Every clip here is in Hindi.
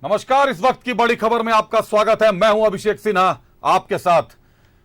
नमस्कार। इस वक्त की बड़ी खबर में आपका स्वागत है। मैं हूं अभिषेक सिन्हा आपके साथ।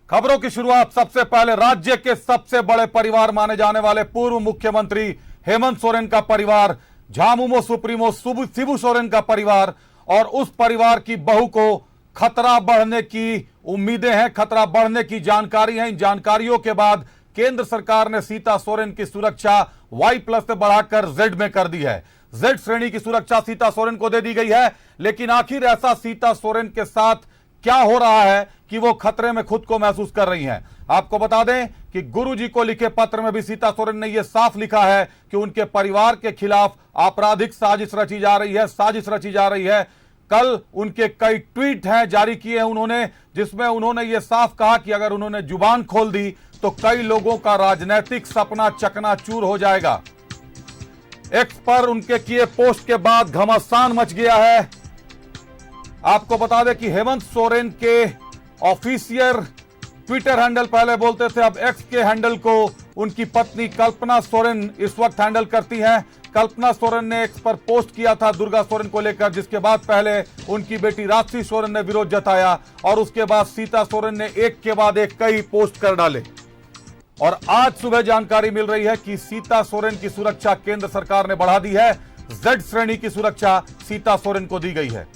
खबरों की शुरुआत सबसे पहले राज्य के सबसे बड़े परिवार माने जाने वाले पूर्व मुख्यमंत्री हेमंत सोरेन का परिवार, झामुमो सुप्रीमो शिबू सोरेन का परिवार और उस परिवार की बहू को खतरा बढ़ने की उम्मीदें हैं, खतरा बढ़ने की जानकारी है। इन जानकारियों के बाद केंद्र सरकार ने सीता सोरेन की सुरक्षा Y+ से बढ़ाकर Z में कर दी है। Z श्रेणी की सुरक्षा सीता सोरेन को दे दी गई है। लेकिन आखिर ऐसा सीता सोरेन के साथ क्या हो रहा है कि वो खतरे में खुद को महसूस कर रही हैं? आपको बता दें कि गुरुजी को लिखे पत्र में भी सीता सोरेन ने यह साफ लिखा है कि उनके परिवार के खिलाफ आपराधिक साजिश रची जा रही है। कल उनके कई ट्वीट हैं जारी किए हैं उन्होंने, जिसमें उन्होंने ये साफ कहा कि अगर उन्होंने जुबान खोल दी तो कई लोगों का राजनीतिक सपना चकनाचूर हो जाएगा। एक्स पर उनके किए पोस्ट के बाद घमासान मच गया है। आपको बता दें कि हेमंत सोरेन के ऑफिशियल ट्विटर हैंडल पहले बोलते थे, अब एक्स के हैंडल को उनकी पत्नी कल्पना सोरेन इस वक्त हैंडल करती हैं। कल्पना सोरेन ने एक्स पर पोस्ट किया था दुर्गा सोरेन को लेकर, जिसके बाद पहले उनकी बेटी राजश्री सोरेन ने विरोध जताया और उसके बाद सीता सोरेन ने एक के बाद एक कई पोस्ट कर डाले। और आज सुबह जानकारी मिल रही है कि सीता सोरेन की सुरक्षा केंद्र सरकार ने बढ़ा दी है। Z श्रेणी की सुरक्षा सीता सोरेन को दी गई है।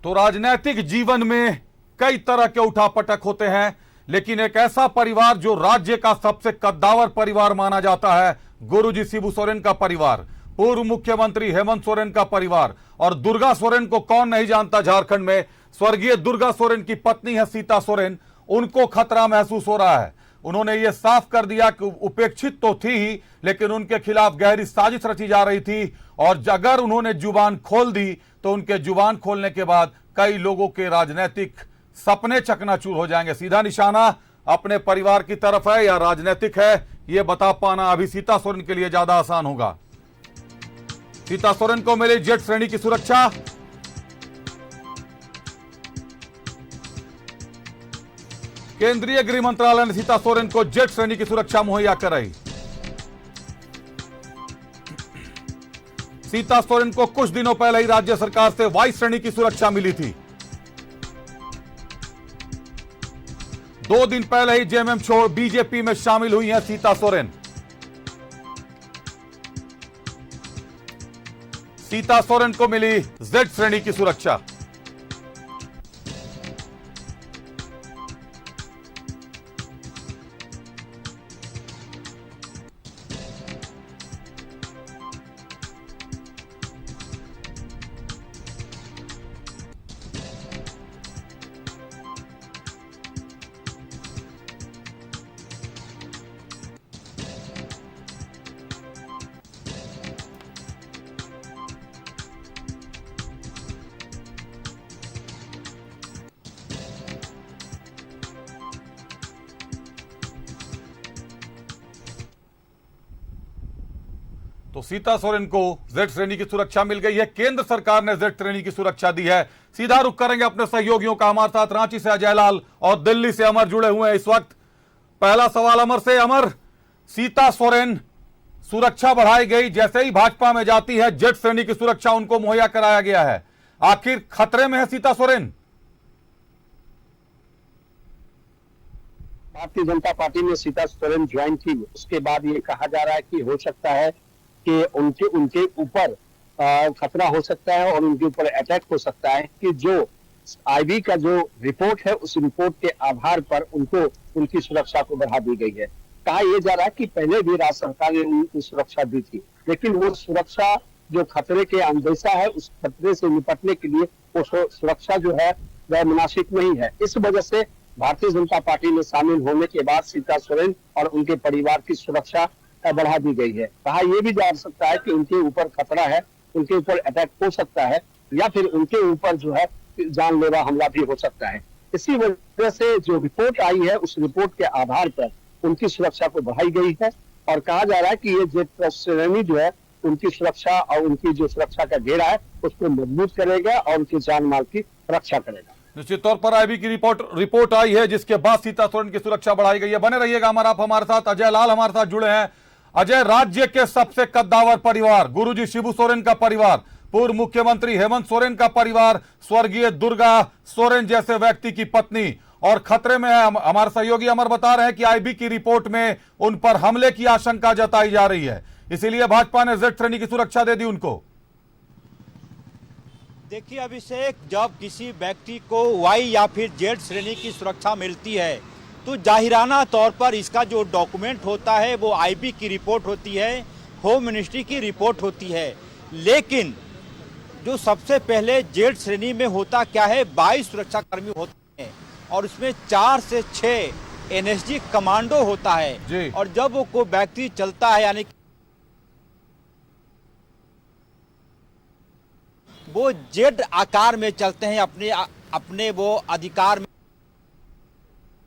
तो राजनीतिक जीवन में कई तरह के उठापटक होते हैं, लेकिन एक ऐसा परिवार जो राज्य का सबसे कद्दावर परिवार माना जाता है, गुरुजी शिबू सोरेन का परिवार, पूर्व मुख्यमंत्री हेमंत सोरेन का परिवार, और दुर्गा सोरेन को कौन नहीं जानता झारखंड में। स्वर्गीय दुर्गा सोरेन की पत्नी है सीता सोरेन, उनको खतरा महसूस हो रहा है। उन्होंने ये साफ कर दिया कि उपेक्षित तो थी ही, लेकिन उनके खिलाफ गहरी साजिश रची जा रही थी और अगर उन्होंने जुबान खोल दी तो उनके जुबान खोलने के बाद कई लोगों के राजनीतिक सपने चकनाचूर हो जाएंगे। सीधा निशाना अपने परिवार की तरफ है या राजनीतिक है, यह बता पाना अभी सीता सोरेन के लिए ज्यादा आसान होगा। सीता सोरेन को मिली Z श्रेणी की सुरक्षा। केंद्रीय गृह मंत्रालय ने सीता सोरेन को Z श्रेणी की सुरक्षा मुहैया कराई। सीता सोरेन को कुछ दिनों पहले ही राज्य सरकार से Y श्रेणी की सुरक्षा मिली थी। 2 दिन पहले ही जेएमएम छोड़ बीजेपी में शामिल हुई हैं सीता सोरेन। सीता सोरेन को मिली Z श्रेणी की सुरक्षा। तो सीता सोरेन को Z श्रेणी की सुरक्षा मिल गई है। केंद्र सरकार ने Z श्रेणी की सुरक्षा दी है। सीधा रुख करेंगे अपने सहयोगियों का। हमारे साथ रांची से अजय लाल और दिल्ली से अमर जुड़े हुए हैं इस वक्त। पहला सवाल अमर से। अमर, सीता सोरेन सुरक्षा बढ़ाई गई, जैसे ही भाजपा में जाती है Z श्रेणी की सुरक्षा उनको मुहैया कराया गया है। आखिर खतरे में है सीता सोरेन? भारतीय जनता पार्टी ने सीता सोरेन ज्वाइन की, उसके बाद ये कहा जा रहा है कि हो सकता है कि उनके ऊपर खतरा हो सकता है और उनके ऊपर अटैक हो सकता है, कि जो आईबी का जो रिपोर्ट है उस रिपोर्ट के आधार पर उनको उनकी सुरक्षा को बढ़ा दी गई है। कहा यह जा रहा है कि पहले भी राज्य सरकार ने उनकी सुरक्षा दी थी, लेकिन वो सुरक्षा जो खतरे के अंदेशा है, उस खतरे से निपटने के लिए वो सुरक्षा जो है वह मुनासिब नहीं है। इस वजह से भारतीय जनता पार्टी में शामिल होने के बाद सीता सोरेन और उनके परिवार की सुरक्षा बढ़ा दी गई है। कहा यह भी जा सकता है कि उनके ऊपर खतरा है, उनके ऊपर अटैक हो सकता है या फिर उनके ऊपर जो है जानलेवा हमला भी हो सकता है। इसी वजह से जो रिपोर्ट आई है उस रिपोर्ट के आधार पर उनकी सुरक्षा को बढ़ाई गई है और कहा जा रहा है कि ये Z श्रेणी जो है उनकी सुरक्षा और उनकी जो सुरक्षा का घेरा है उसको मजबूत करेगा और उनकी जान माल की रक्षा करेगा। निश्चित तौर पर आईबी की रिपोर्ट आई है जिसके बाद सीता सोरेन की सुरक्षा बढ़ाई गई है। बने रहिएगा आप हमारे साथ। अजय लाल हमारे साथ जुड़े हैं। अजय, राज्य के सबसे कद्दावर परिवार गुरुजी शिबू सोरेन का परिवार, पूर्व मुख्यमंत्री हेमंत सोरेन का परिवार, स्वर्गीय दुर्गा सोरेन जैसे व्यक्ति की पत्नी और खतरे में है। हमारे सहयोगी अमर बता रहे हैं कि आईबी की रिपोर्ट में उन पर हमले की आशंका जताई जा रही है, इसीलिए भाजपा ने जेड श्रेणी की सुरक्षा दे दी उनको। देखिए अभिषेक, जब किसी व्यक्ति को वाई या फिर जेड श्रेणी की सुरक्षा मिलती है तो जाहिराना तौर पर इसका जो डॉक्यूमेंट होता है वो आईबी की रिपोर्ट होती है, होम मिनिस्ट्री की रिपोर्ट होती है। लेकिन जो सबसे पहले जेड श्रेणी में होता क्या है, 22 सुरक्षाकर्मी होते हैं और उसमें 4 से 6 एनएसजी कमांडो होता है। और जब वो कोई व्यक्ति चलता है यानी वो जेड आकार में चलते हैं, अपने वो अधिकार में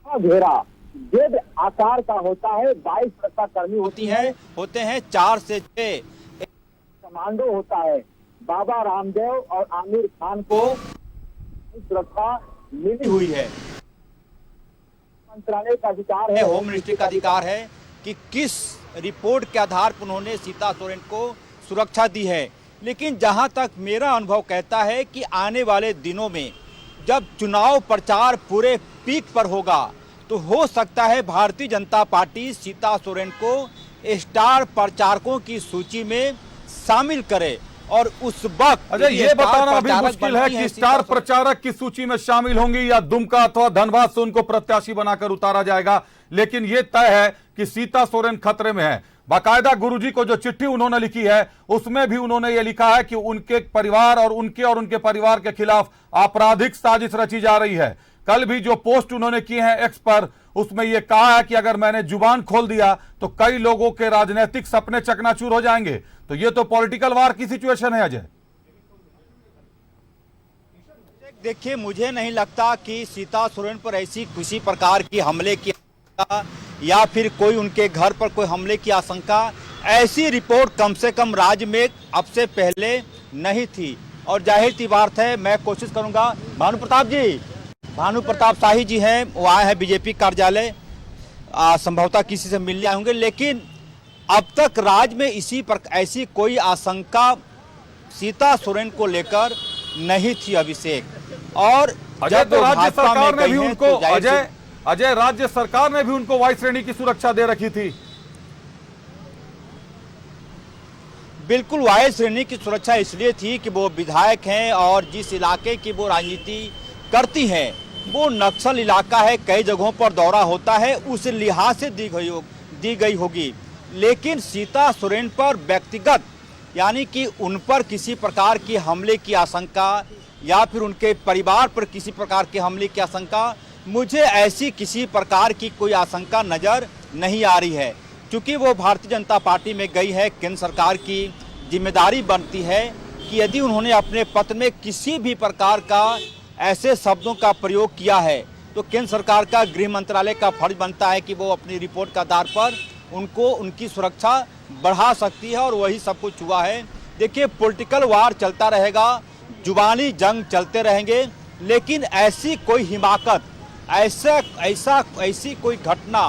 घेरा जेड आकार का होता है। 22 सुरक्षाकर्मी होते हैं 4 से 6 कमांडो होता है। बाबा रामदेव और आमिर खान को सुरक्षा मिली हुई है। मंत्रालय का अधिकार है, होम मिनिस्ट्री का अधिकार है कि किस रिपोर्ट के आधार पर उन्होंने सीता सोरेन को सुरक्षा दी है। लेकिन जहां तक मेरा अनुभव कहता है कि आने वाले दिनों में जब चुनाव प्रचार पूरे पीक पर होगा तो हो सकता है भारतीय जनता पार्टी सीता सोरेन को स्टार प्रचारकों की सूची में शामिल करे और उस वक्त अजय ये बताना अभी मुश्किल है कि स्टार प्रचारक की सूची में शामिल होंगी या दुमका अथवा धनबाद से उनको प्रत्याशी बनाकर उतारा जाएगा। लेकिन यह तय है कि सीता सोरेन खतरे में है। बाकायदा गुरुजी को जो चिट्ठी उन्होंने लिखी है उसमें भी उन्होंने ये लिखा है कि उनके परिवार और उनके परिवार के खिलाफ आपराधिक साजिश रची जा रही है। कल भी जो पोस्ट उन्होंने किए हैं एक्स पर, उसमें यह कहा है कि अगर मैंने जुबान खोल दिया तो कई लोगों के राजनीतिक सपने चकनाचूर हो जाएंगे। तो ये तो पॉलिटिकल वार की सिचुएशन है अजय। देखिए, मुझे नहीं लगता कि सीता सोरेन पर ऐसी किसी प्रकार की हमले की या फिर कोई उनके घर पर कोई हमले की आशंका, ऐसी रिपोर्ट कम से कम राज्य में अब से पहले नहीं थी। और जाहिर सी बात है, मैं कोशिश करूंगा। भानु प्रताप शाही जी हैं, वो आए हैं बीजेपी कार्यालय, संभवतः किसी से मिलने आए होंगे। लेकिन अब तक राज्य में ऐसी कोई आशंका सीता सोरेन को लेकर नहीं थी अभिषेक। और अजय तो राज्य सरकार ने भी उनको अजय राज्य सरकार ने भी उनको वाई श्रेणी की सुरक्षा दे रखी थी। बिल्कुल, वाई श्रेणी की सुरक्षा इसलिए थी कि वो विधायक हैं और जिस इलाके की वो राजनीति करती हैं वो नक्सल इलाका है, कई जगहों पर दौरा होता है, उस लिहाज से दी गई होगी। लेकिन सीता सोरेन पर व्यक्तिगत यानी कि उन पर किसी प्रकार की हमले की आशंका या फिर उनके परिवार पर किसी प्रकार के हमले की आशंका, मुझे ऐसी किसी प्रकार की कोई आशंका नजर नहीं आ रही है। क्योंकि वो भारतीय जनता पार्टी में गई है, केंद्र सरकार की जिम्मेदारी बनती है कि यदि उन्होंने अपने पत्र में किसी भी प्रकार का ऐसे शब्दों का प्रयोग किया है तो केंद्र सरकार का गृह मंत्रालय का फर्ज बनता है कि वो अपनी रिपोर्ट के आधार पर उनकी सुरक्षा बढ़ा सकती है। और वही सब कुछ हुआ है। देखिए, पॉलिटिकल वार चलता रहेगा, जुबानी जंग चलते रहेंगे, लेकिन ऐसी कोई हिमाकत, ऐसी कोई घटना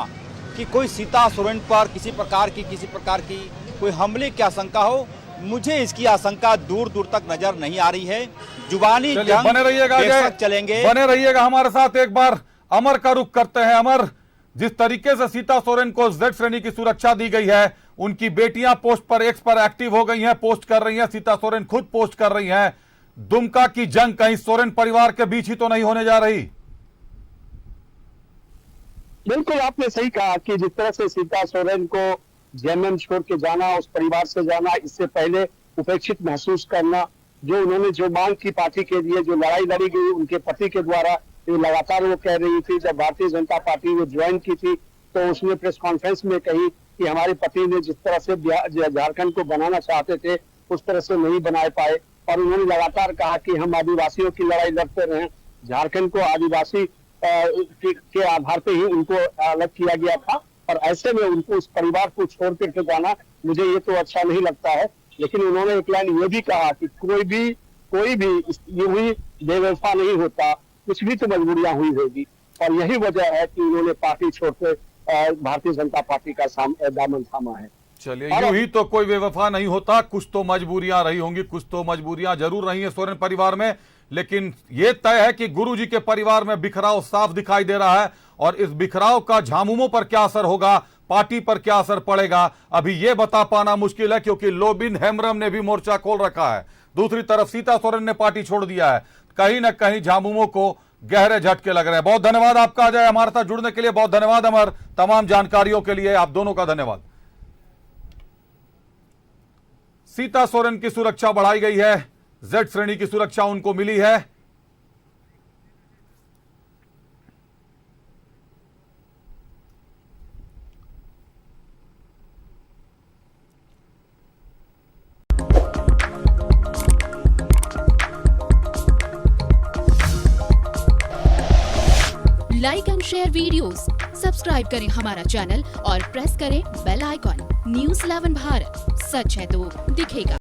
कि कोई सीता सोरेन पर किसी प्रकार की कोई हमले की आशंका हो, मुझे इसकी आशंका दूर दूर तक नजर नहीं आ रही है। जुबानी जंग बने रहिएगा चलेंगे, बने रहिएगा हमारे साथ। एक बार अमर का रुख करते हैं। अमर, जिस तरीके से सीता सोरेन को जेड श्रेणी की सुरक्षा दी गई है, उनकी बेटियां पोस्ट पर एक्स पर एक्टिव हो गई हैं, पोस्ट कर रही हैं, सीता सोरेन खुद पोस्ट कर रही हैं। दुमका की जंग कहीं सोरेन परिवार के बीच ही तो नहीं होने जा रही? बिल्कुल, आपने सही कहा कि जिस तरह से सीता सोरेन को जेएमएम छोड़ के जाना, उस परिवार से जाना, इससे पहले उपेक्षित महसूस करना, जो उन्होंने जो मांग की पार्टी के लिए, जो लड़ाई लड़ी गई उनके पति के द्वारा, ये लगातार वो कह रही थी। जब भारतीय जनता पार्टी वो ज्वाइन की थी तो उसने प्रेस कॉन्फ्रेंस में कही कि हमारे पति ने जिस तरह से झारखंड को बनाना चाहते थे उस तरह से नहीं बना पाए। और उन्होंने लगातार कहा कि हम आदिवासियों की लड़ाई लड़ते रहे, झारखंड को आदिवासी के आधार पर ही उनको अलग किया गया था। और ऐसे में उनको उस परिवार को छोड़ करके जाना, मुझे ये तो अच्छा नहीं लगता है। लेकिन उन्होंने एक लाइन ये भी कहा कि कोई भी यूं ही बेवफा नहीं होता। कुछ भी तो मजबूरियां हुई होगी, और यही वजह है कि उन्होंने पार्टी छोड़कर भारतीय जनता पार्टी का दामन थामा है। चलिए, यूं ही तो कोई बेवफा नहीं होता, कुछ तो मजबूरियां रही होंगी, कुछ तो मजबूरियां जरूर रही हैं सोरेन परिवार में, लेकिन यह तय है कि गुरुजी के परिवार में बिखराव साफ दिखाई दे रहा है, और इस बिखराव का झामुमों पर क्या असर होगा, पार्टी पर क्या असर पड़ेगा, अभी यह बता पाना मुश्किल है, क्योंकि लोबिन हेम्ब्रम ने भी मोर्चा खोल रखा है। दूसरी तरफ सीता सोरेन ने पार्टी छोड़ दिया है। कहीं ना कहीं झामुमों को गहरे झटके लग रहे हैं। बहुत धन्यवाद आपका अजय, हमारे साथ जुड़ने के लिए। बहुत धन्यवाद अमर, तमाम जानकारियों के लिए आप दोनों का धन्यवाद। सीता सोरेन की सुरक्षा बढ़ाई गई है, जेड श्रेणी की सुरक्षा उनको मिली है। Like and share videos, subscribe करें हमारा चैनल और प्रेस करें बेल आइकॉन। न्यूज़ 11 भारत, सच है तो दिखेगा।